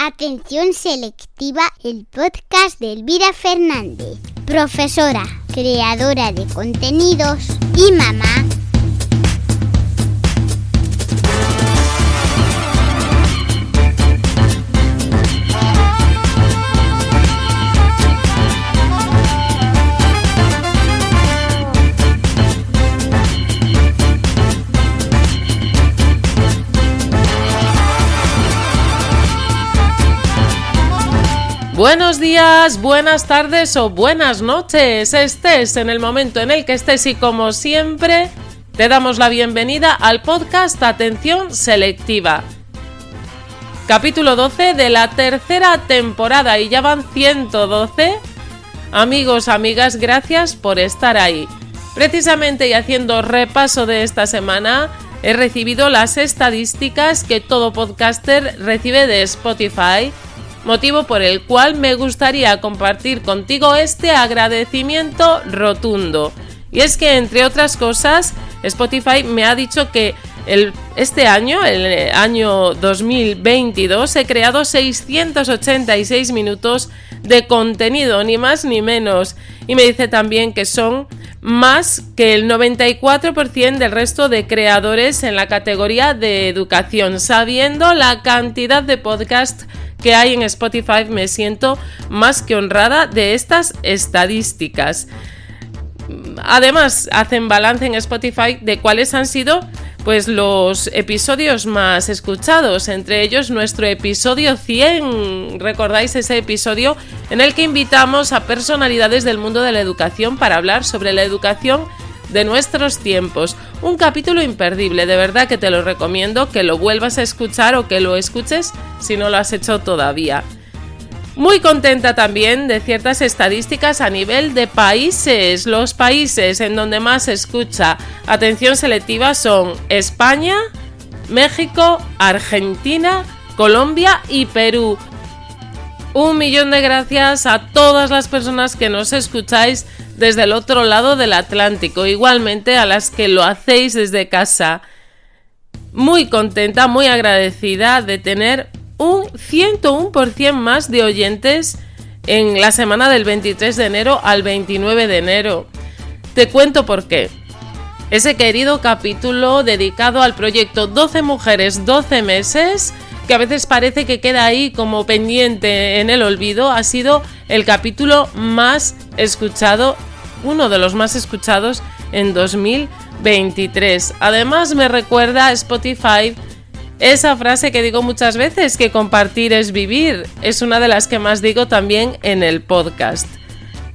Atención selectiva, el podcast de Elvira Fernández, profesora, creadora de contenidos y mamá. Buenos días, buenas tardes o buenas noches, estés en el momento en el que estés y como siempre te damos la bienvenida al podcast Atención Selectiva. Capítulo 12 de la tercera temporada y ya van 112. Amigos, amigas, gracias por estar ahí. Precisamente y haciendo repaso de esta semana he recibido las estadísticas que todo podcaster recibe de Spotify, motivo por el cual me gustaría compartir contigo este agradecimiento rotundo. Y es que, entre otras cosas, Spotify me ha dicho que este año, el año 2022, he creado 686 minutos de contenido, ni más ni menos. Y me dice también que son más que el 94% del resto de creadores en la categoría de educación. Sabiendo la cantidad de podcasts que hay en Spotify, me siento más que honrada de estas estadísticas. Además, hacen balance en Spotify de cuáles han sido pues los episodios más escuchados, entre ellos nuestro episodio 100. ¿Recordáis ese episodio en el que invitamos a personalidades del mundo de la educación para hablar sobre la educación de nuestros tiempos? Un capítulo imperdible, de verdad que te lo recomiendo, que lo vuelvas a escuchar o que lo escuches si no lo has hecho todavía. Muy contenta también de ciertas estadísticas a nivel de países. Los países en donde más se escucha atención selectiva son España, México, Argentina, Colombia y Perú. 1.000.000 de gracias a todas las personas que nos escucháis desde el otro lado del Atlántico, igualmente a las que lo hacéis desde casa. Muy contenta, muy agradecida de tener un 101% más de oyentes en la semana del 23 de enero al 29 de enero. Te cuento por qué. Ese querido capítulo dedicado al proyecto 12 mujeres, 12 meses, que a veces parece que queda ahí como pendiente en el olvido, ha sido el capítulo más escuchado, uno de los más escuchados en 2023. Además me recuerda a Spotify esa frase que digo muchas veces, que compartir es vivir. Es una de las que más digo también en el podcast.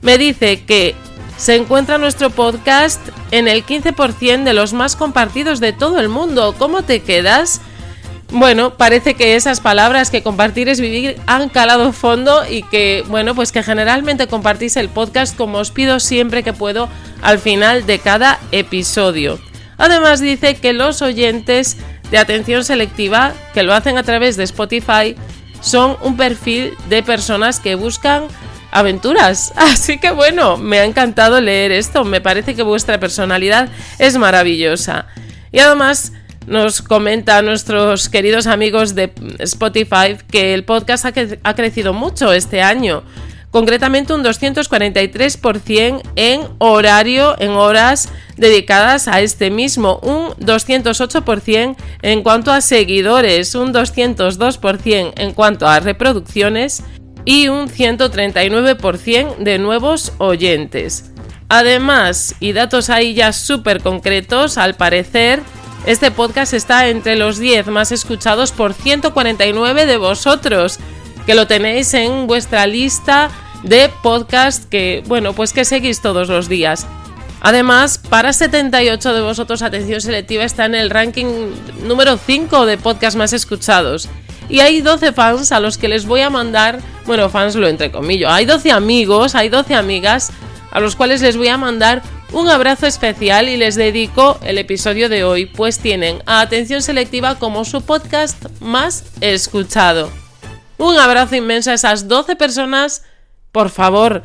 Me dice que se encuentra nuestro podcast en el 15% de los más compartidos de todo el mundo. ¿Cómo te quedas? Bueno, parece que esas palabras, que compartir es vivir, han calado fondo y que, bueno, pues que generalmente compartís el podcast, como os pido siempre que puedo al final de cada episodio. Además dice que los oyentes de atención selectiva, que lo hacen a través de Spotify, son un perfil de personas que buscan aventuras. Así que bueno, me ha encantado leer esto, me parece que vuestra personalidad es maravillosa. Y además nos comenta a nuestros queridos amigos de Spotify que el podcast ha crecido mucho este año, concretamente un 243% en horario, en horas dedicadas a este mismo, un 208% en cuanto a seguidores, un 202% en cuanto a reproducciones y un 139% de nuevos oyentes. Además, y datos ahí ya súper concretos, al parecer este podcast está entre los 10 más escuchados por 149 de vosotros, que lo tenéis en vuestra lista de podcast que, bueno, pues que seguís todos los días. Además, para 78 de vosotros, Atención Selectiva está en el ranking número 5 de podcast más escuchados. Y hay 12 fans a los que les voy a mandar, bueno, fans lo entrecomillo, hay 12 amigos, hay 12 amigas a los cuales les voy a mandar un abrazo especial y les dedico el episodio de hoy, pues tienen a Atención Selectiva como su podcast más escuchado. Un abrazo inmenso a esas 12 personas. Por favor,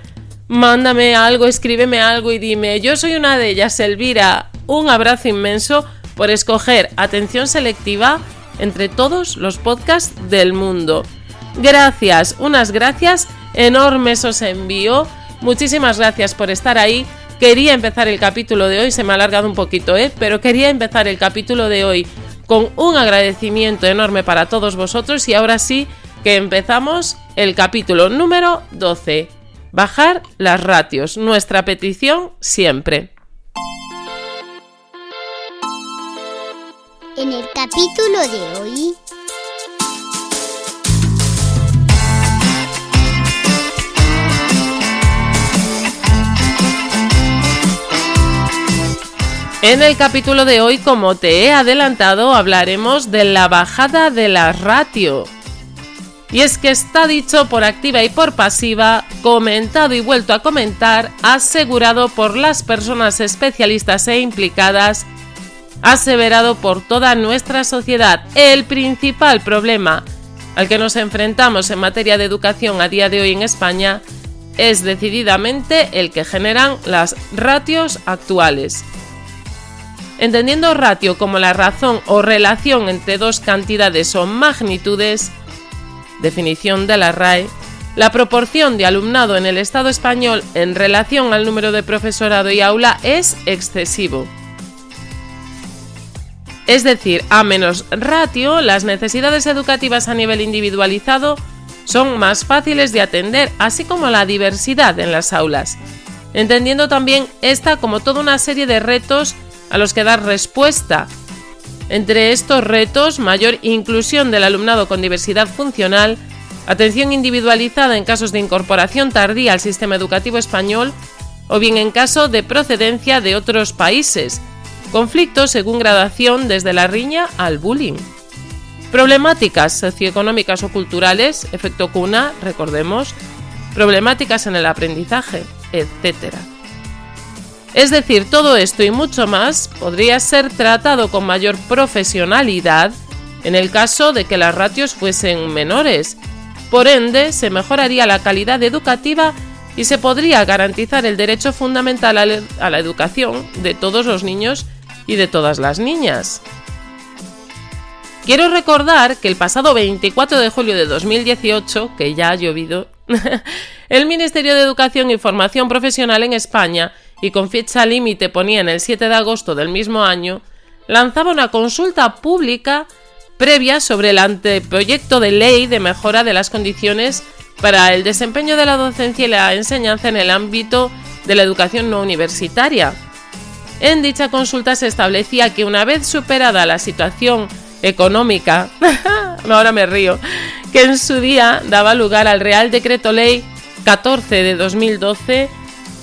mándame algo, escríbeme algo y dime, yo soy una de ellas, Elvira. Un abrazo inmenso por escoger Atención Selectiva entre todos los podcasts del mundo. Gracias, unas gracias enormes os envío. Muchísimas gracias por estar ahí. Quería empezar el capítulo de hoy, se me ha alargado un poquito, pero quería empezar el capítulo de hoy con un agradecimiento enorme para todos vosotros y ahora sí que empezamos el capítulo número 12. Bajar las ratios, nuestra petición siempre. En el capítulo de hoy... En el capítulo de hoy, como te he adelantado, hablaremos de la bajada de la ratio. Y es que está dicho por activa y por pasiva, comentado y vuelto a comentar, asegurado por las personas especialistas e implicadas, aseverado por toda nuestra sociedad. El principal problema al que nos enfrentamos en materia de educación a día de hoy en España es decididamente el que generan las ratios actuales. Entendiendo ratio como la razón o relación entre dos cantidades o magnitudes, definición de la RAE, la proporción de alumnado en el Estado español en relación al número de profesorado y aula es excesivo. Es decir, a menos ratio, las necesidades educativas a nivel individualizado son más fáciles de atender, así como la diversidad en las aulas, entendiendo también esta como toda una serie de retos a los que dar respuesta. Entre estos retos, mayor inclusión del alumnado con diversidad funcional, atención individualizada en casos de incorporación tardía al sistema educativo español o bien en caso de procedencia de otros países, conflictos según gradación desde la riña al bullying, problemáticas socioeconómicas o culturales, efecto cuna, recordemos, problemáticas en el aprendizaje, etc. Es decir, todo esto y mucho más podría ser tratado con mayor profesionalidad en el caso de que las ratios fuesen menores. Por ende, se mejoraría la calidad educativa y se podría garantizar el derecho fundamental a la educación de todos los niños y de todas las niñas. Quiero recordar que el pasado 24 de julio de 2018, que ya ha llovido, el Ministerio de Educación y Formación Profesional en España, y con fecha límite ponía en el 7 de agosto del mismo año, lanzaba una consulta pública previa sobre el anteproyecto de ley de mejora de las condiciones para el desempeño de la docencia y la enseñanza en el ámbito de la educación no universitaria. En dicha consulta se establecía que una vez superada la situación económica, ahora me río, que en su día daba lugar al Real Decreto Ley 14 de 2012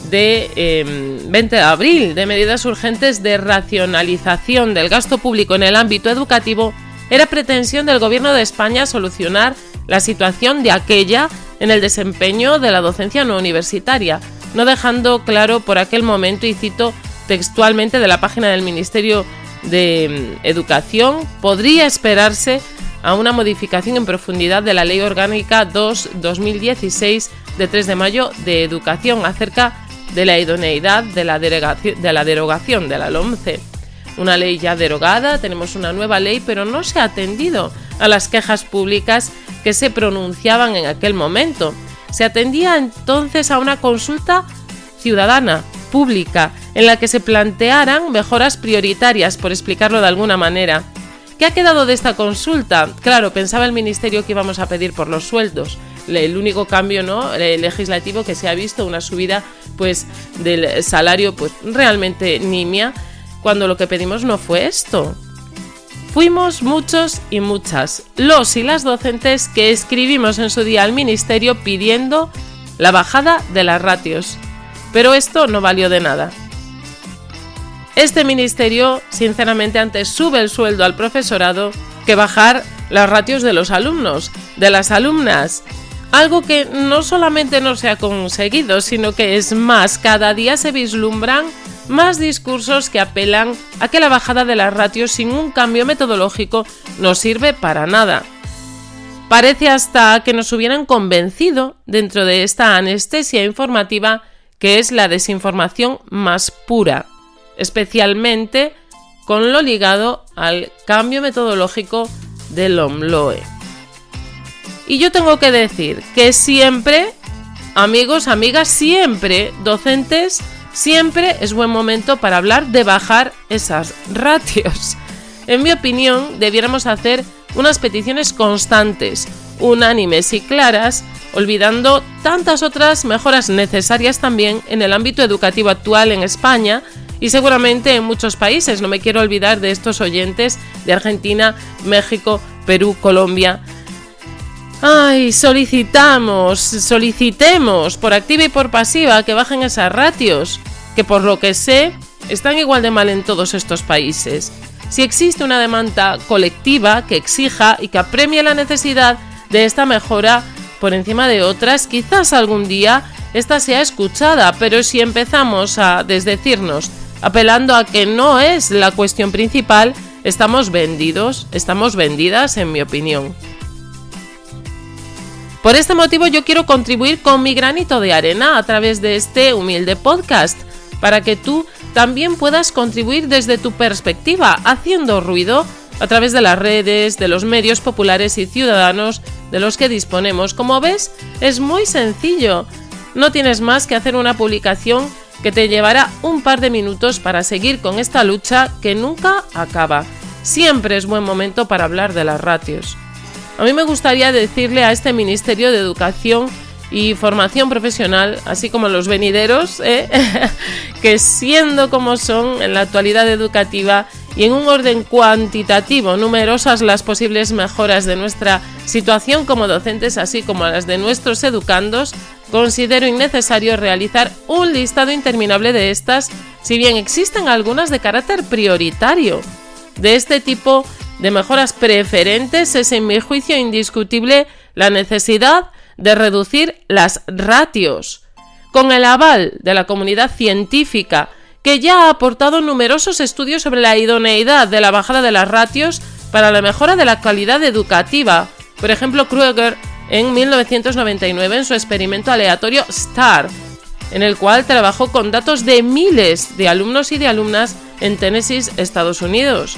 de 20 de abril de medidas urgentes de racionalización del gasto público en el ámbito educativo, era pretensión del Gobierno de España solucionar la situación de aquella en el desempeño de la docencia no universitaria, no dejando claro por aquel momento, y cito textualmente de la página del Ministerio de Educación, podría esperarse a una modificación en profundidad de la Ley Orgánica 2/2016 de 3 de mayo de Educación acerca de la idoneidad de la derogación de la LOMCE. Una ley ya derogada, tenemos una nueva ley, pero no se ha atendido a las quejas públicas que se pronunciaban en aquel momento. Se atendía entonces a una consulta ciudadana, pública, en la que se plantearan mejoras prioritarias, por explicarlo de alguna manera. ¿Qué ha quedado de esta consulta? Claro, pensaba el Ministerio que íbamos a pedir por los sueldos. El único cambio, ¿no?, legislativo que se ha visto, una subida pues del salario pues realmente nimia, cuando lo que pedimos no fue esto. Fuimos muchos y muchas, los y las docentes, que escribimos en su día al Ministerio pidiendo la bajada de las ratios. Pero esto no valió de nada. Este Ministerio, sinceramente, antes sube el sueldo al profesorado que bajar las ratios de los alumnos, de las alumnas. Algo que no solamente no se ha conseguido, sino que es más, cada día se vislumbran más discursos que apelan a que la bajada de las ratios sin un cambio metodológico no sirve para nada. Parece hasta que nos hubieran convencido dentro de esta anestesia informativa que es la desinformación más pura, especialmente con lo ligado al cambio metodológico del LOMLOE. Y yo tengo que decir que siempre, amigos, amigas, siempre, docentes, siempre es buen momento para hablar de bajar esas ratios. En mi opinión, debiéramos hacer unas peticiones constantes, unánimes y claras, olvidando tantas otras mejoras necesarias también en el ámbito educativo actual en España y seguramente en muchos países. No me quiero olvidar de estos oyentes de Argentina, México, Perú, Colombia. Ay, solicitemos por activa y por pasiva que bajen esas ratios, que por lo que sé están igual de mal en todos estos países. Si existe una demanda colectiva que exija y que apremie la necesidad de esta mejora por encima de otras, quizás algún día esta sea escuchada, pero si empezamos a desdecirnos apelando a que no es la cuestión principal, estamos vendidas, en mi opinión. Por este motivo yo quiero contribuir con mi granito de arena a través de este humilde podcast, para que tú también puedas contribuir desde tu perspectiva, haciendo ruido a través de las redes, de los medios populares y ciudadanos de los que disponemos. Como ves, es muy sencillo. No tienes más que hacer una publicación que te llevará un par de minutos para seguir con esta lucha que nunca acaba. Siempre es buen momento para hablar de las ratios. A mí me gustaría decirle a este Ministerio de Educación y Formación Profesional, así como los venideros, que siendo como son en la actualidad educativa y en un orden cuantitativo, numerosas las posibles mejoras de nuestra situación como docentes, así como las de nuestros educandos, considero innecesario realizar un listado interminable de estas, si bien existen algunas de carácter prioritario. De este tipo de mejoras preferentes es, en mi juicio, indiscutible la necesidad de reducir las ratios, con el aval de la comunidad científica, que ya ha aportado numerosos estudios sobre la idoneidad de la bajada de las ratios para la mejora de la calidad educativa. Por ejemplo, Krueger en 1999 en su experimento aleatorio STAR, en el cual trabajó con datos de miles de alumnos y de alumnas en Tennessee, Estados Unidos.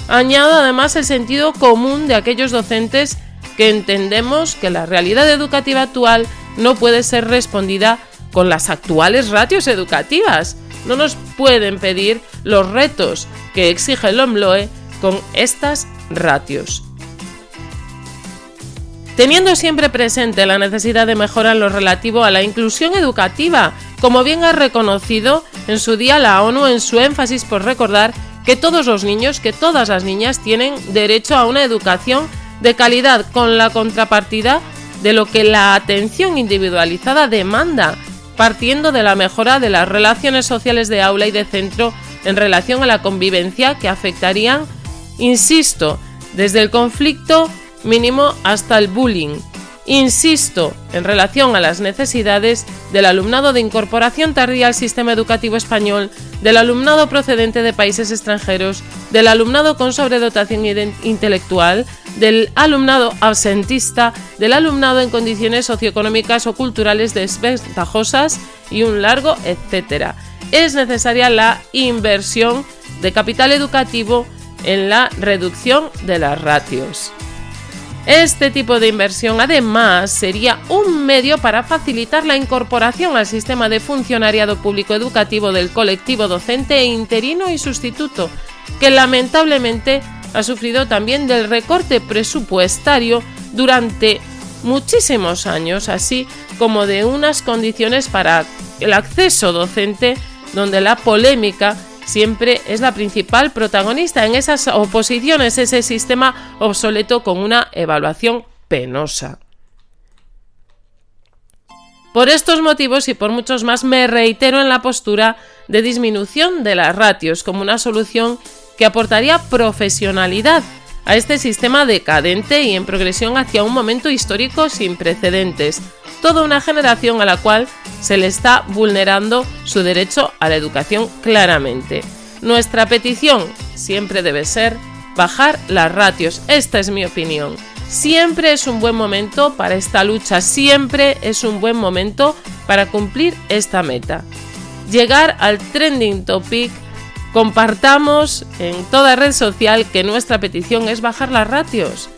Añado además el sentido común de aquellos docentes que entendemos que la realidad educativa actual no puede ser respondida con las actuales ratios educativas. No nos pueden pedir los retos que exige el LOMLOE con estas ratios. Teniendo siempre presente la necesidad de mejora en lo relativo a la inclusión educativa, como bien ha reconocido en su día la ONU en su énfasis por recordar que todos los niños, que todas las niñas tienen derecho a una educación de calidad con la contrapartida de lo que la atención individualizada demanda, partiendo de la mejora de las relaciones sociales de aula y de centro en relación a la convivencia que afectarían, insisto, desde el conflicto mínimo hasta el bullying. Insisto, en relación a las necesidades del alumnado de incorporación tardía al sistema educativo español, del alumnado procedente de países extranjeros, del alumnado con sobredotación intelectual, del alumnado absentista, del alumnado en condiciones socioeconómicas o culturales desventajosas y un largo etcétera. Es necesaria la inversión de capital educativo en la reducción de las ratios. Este tipo de inversión, además, sería un medio para facilitar la incorporación al sistema de funcionariado público educativo del colectivo docente interino y sustituto, que lamentablemente ha sufrido también del recorte presupuestario durante muchísimos años, así como de unas condiciones para el acceso docente donde la polémica siempre es la principal protagonista en esas oposiciones, ese sistema obsoleto con una evaluación penosa. Por estos motivos y por muchos más me reitero en la postura de disminución de las ratios como una solución que aportaría profesionalidad a este sistema decadente y en progresión hacia un momento histórico sin precedentes. Toda una generación a la cual se le está vulnerando su derecho a la educación claramente. Nuestra petición siempre debe ser bajar las ratios. Esta es mi opinión. Siempre es un buen momento para esta lucha, siempre es un buen momento para cumplir esta meta. Llegar al trending topic, compartamos en toda red social que nuestra petición es bajar las ratios.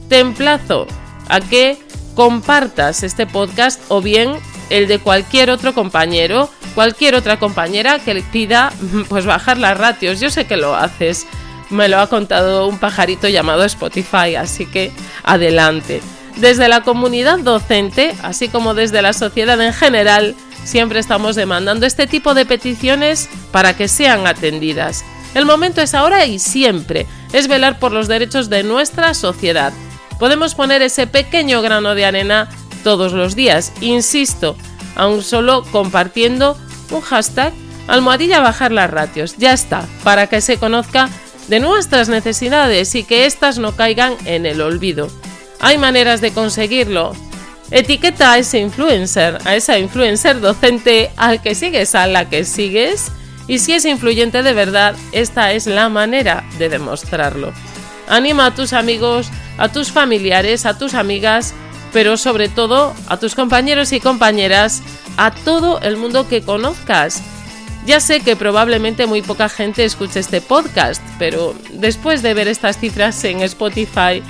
Te emplazo a que compartas este podcast o bien el de cualquier otro compañero, cualquier otra compañera que le pida pues bajar las ratios. Yo sé que lo haces, me lo ha contado un pajarito llamado Spotify, así que adelante. Desde la comunidad docente, así como desde la sociedad en general, siempre estamos demandando este tipo de peticiones para que sean atendidas. El momento es ahora y siempre, es velar por los derechos de nuestra sociedad. Podemos poner ese pequeño grano de arena todos los días, insisto, aún solo compartiendo un hashtag #bajar las ratios. Ya está, para que se conozca de nuestras necesidades y que éstas no caigan en el olvido. Hay maneras de conseguirlo. Etiqueta a esa influencer docente al que sigues, a la que sigues, y si es influyente de verdad, esta es la manera de demostrarlo. Anima a tus amigos, a tus familiares, a tus amigas, pero sobre todo a tus compañeros y compañeras, a todo el mundo que conozcas. Ya sé que probablemente muy poca gente escuche este podcast, pero después de ver estas cifras en Spotify,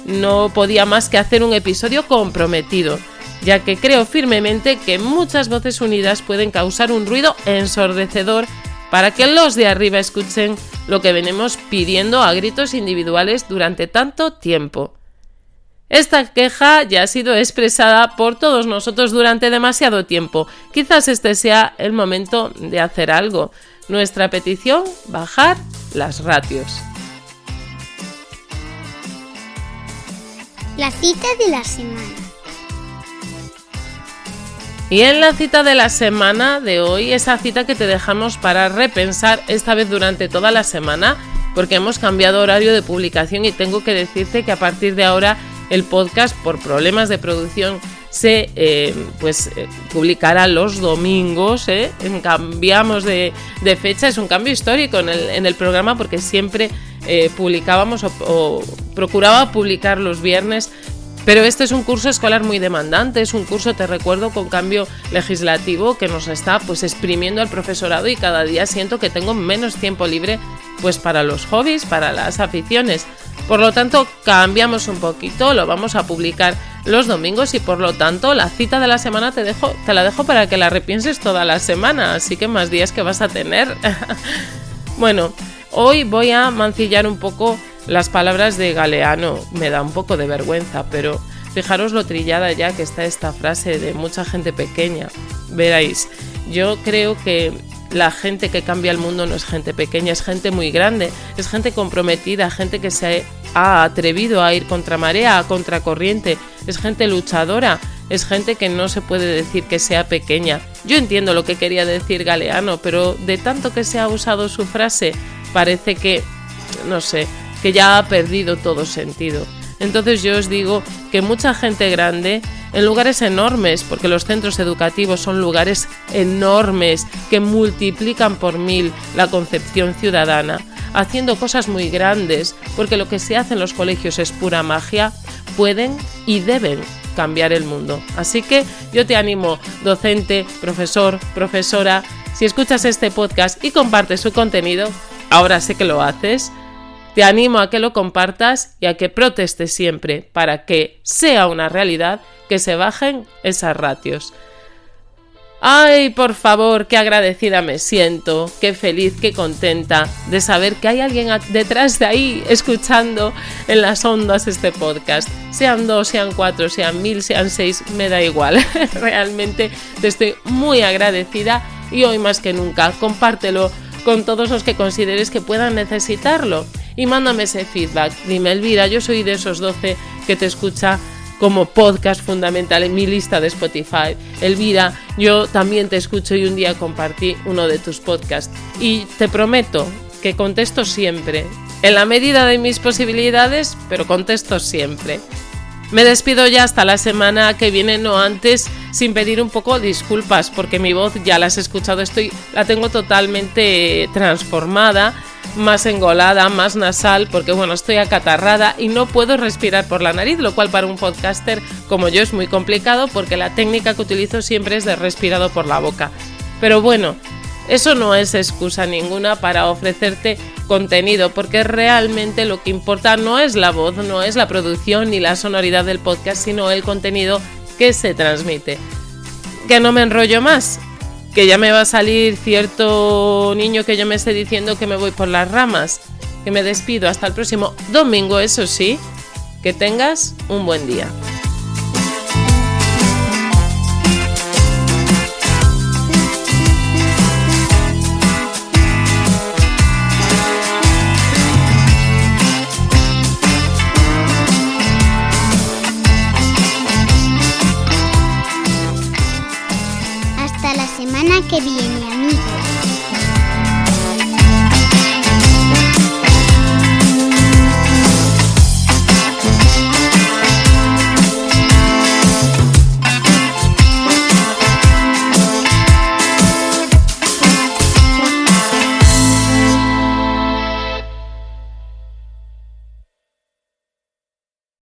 no podía más que hacer un episodio comprometido, ya que creo firmemente que muchas voces unidas pueden causar un ruido ensordecedor para que los de arriba escuchen lo que venimos pidiendo a gritos individuales durante tanto tiempo. Esta queja ya ha sido expresada por todos nosotros durante demasiado tiempo. Quizás este sea el momento de hacer algo. Nuestra petición: bajar las ratios. La cita de la semana. Y en la cita de la semana de hoy, esa cita que te dejamos para repensar esta vez durante toda la semana, porque hemos cambiado horario de publicación y tengo que decirte que a partir de ahora el podcast, por problemas de producción, se publicará los domingos. Cambiamos de fecha, es un cambio histórico en el programa, porque siempre publicábamos o procuraba publicar los viernes, pero este es un curso escolar muy demandante, es un curso, te recuerdo, con cambio legislativo que nos está exprimiendo al profesorado, y cada día siento que tengo menos tiempo libre para los hobbies, para las aficiones. Por lo tanto, cambiamos un poquito, lo vamos a publicar los domingos, y por lo tanto la cita de la semana te la dejo para que la repienses toda la semana, así que más días que vas a tener. Bueno, hoy voy a mancillar un poco las palabras de Galeano, me da un poco de vergüenza, pero fijaros lo trillada ya que está esta frase de mucha gente pequeña. Veréis, yo creo que la gente que cambia el mundo no es gente pequeña, es gente muy grande, es gente comprometida, gente que se ha atrevido a ir contra marea, a contracorriente, es gente luchadora, es gente que no se puede decir que sea pequeña. Yo entiendo lo que quería decir Galeano, pero de tanto que se ha usado su frase, parece que, no sé, que ya ha perdido todo sentido. Entonces yo os digo que mucha gente grande, en lugares enormes, porque los centros educativos son lugares enormes que multiplican por 1000 la concepción ciudadana, haciendo cosas muy grandes, porque lo que se hace en los colegios es pura magia, pueden y deben cambiar el mundo. Así que yo te animo, docente, profesor, profesora, si escuchas este podcast y compartes su contenido, ahora sé que lo haces, te animo a que lo compartas y a que protestes siempre para que sea una realidad que se bajen esas ratios. Ay, por favor, qué agradecida me siento, qué feliz, qué contenta de saber que hay alguien detrás de ahí escuchando en las ondas este podcast. Sean 2, sean 4, sean 1000, sean 6, me da igual. Realmente te estoy muy agradecida y hoy más que nunca compártelo con todos los que consideres que puedan necesitarlo. Y mándame ese feedback. Dime, Elvira, yo soy de esos 12 que te escucha como podcast fundamental en mi lista de Spotify. Elvira, yo también te escucho y un día compartí uno de tus podcasts. Y te prometo que contesto siempre, en la medida de mis posibilidades, pero contesto siempre. Me despido ya hasta la semana que viene, no antes, sin pedir un poco disculpas, porque mi voz ya la has escuchado, la tengo totalmente transformada, más engolada, más nasal, porque estoy acatarrada y no puedo respirar por la nariz, lo cual para un podcaster como yo es muy complicado, porque la técnica que utilizo siempre es de respirado por la boca. Pero bueno, eso no es excusa ninguna para ofrecerte contenido, porque realmente lo que importa no es la voz, no es la producción ni la sonoridad del podcast, sino el contenido que se transmite. Que no me enrollo más, que ya me va a salir cierto niño que yo me esté diciendo que me voy por las ramas, que me despido hasta el próximo domingo, eso sí, que tengas un buen día. Hasta la semana que viene, amigos.